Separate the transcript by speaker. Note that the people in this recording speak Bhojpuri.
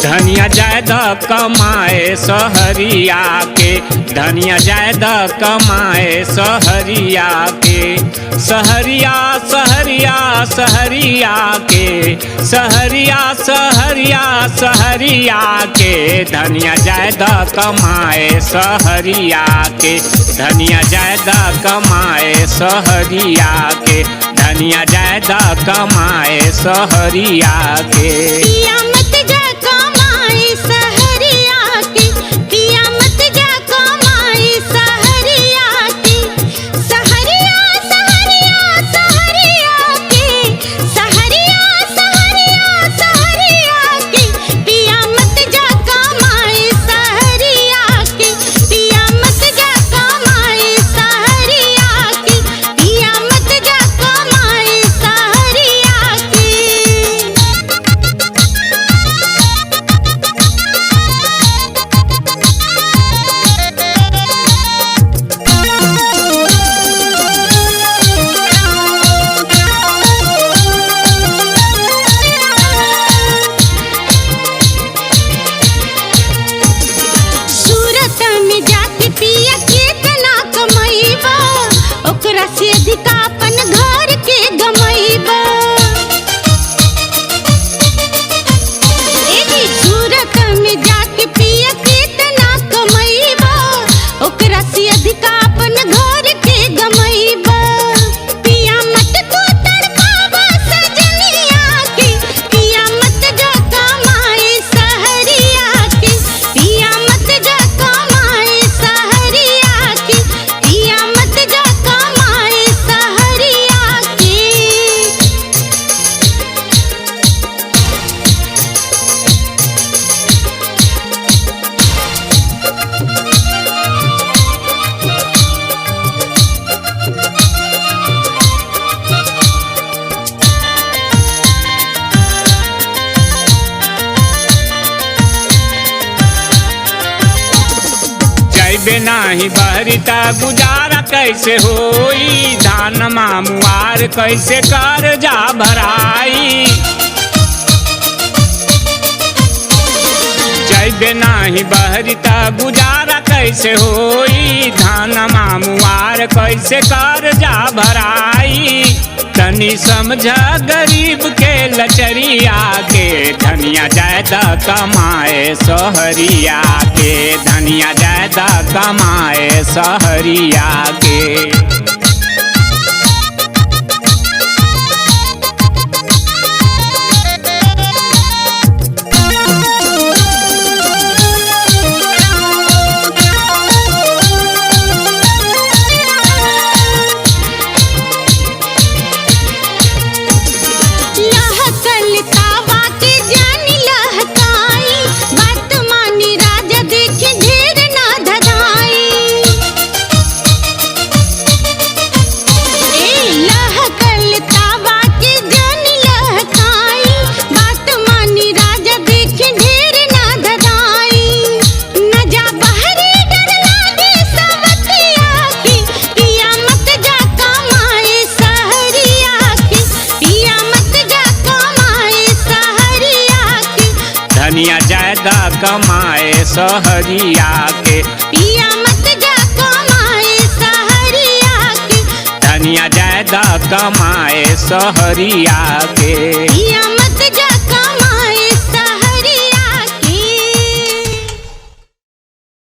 Speaker 1: धनिया जायदा कमाए सहरिया के, धनिया जायदा कमाए सहरिया के। सहरिया सहरिया सहरिया के, सहरिया सहरिया सहरिया के। धनिया जायदा कमाए सहरिया के, धनिया जायदा कमाए सहरिया के। धनिया जायदा कमाए सहरिया के।
Speaker 2: पिया मत जा कमाए सहरिया के, पिया मत जा कमाए सहरिया के। सहरिया सहरिया सहरिया के, सहरिया सहरिया सहरिया के। पिया मत जा कमाए सहरिया के, पिया मत जा कमाए सहरिया के। पिया मत जा कमाए सहरिया के। सूरत में जाके पिया केतना कमैबा, ओकरा से अधिका अपन घर के गमैबा। एही सूरत में जाके पिया केतना कमैबा, ओकरा से अधिका अपन घर के गमैबा। पिया मत तू तड़पावा सजनिया के, पिया मत जा कमाए सहरिया के। पिया मत जा कमाए सहरिया के, पिया मत जा कमाए सहरिया के।
Speaker 1: जैबे नाही बहरिता गुजारा कैसे होई, धान मामुआर कैसे कर जा भराई। जैबे नाही बहरिता गुजारा कैसे होई, धान मामुआर कैसे कर जा भराई। तनी समझा गरीब के लचरिया के, धनिया जायदा कमाए सहरिया के। धनिया जायदा कमाए सहरिया के।
Speaker 2: लहकल तावा के जानी लहकाई, बात मानी राजा देखे ढेर ना धधाई। लहकल तावा के जानी लहकाई, बात मानी राजा देखे ढेर ना धधाई। न जा बहरे डर लागे सवतिया के, पिया मत जा कमाए सहरिया के। पिया मत जा कमाए सहरिया के,
Speaker 1: धनिया जायदा कमाए सहरिया के।
Speaker 2: पिया मत जा कमाए सहरिया के।
Speaker 1: धनिया जायदा कमाए सहरिया के।
Speaker 2: पिया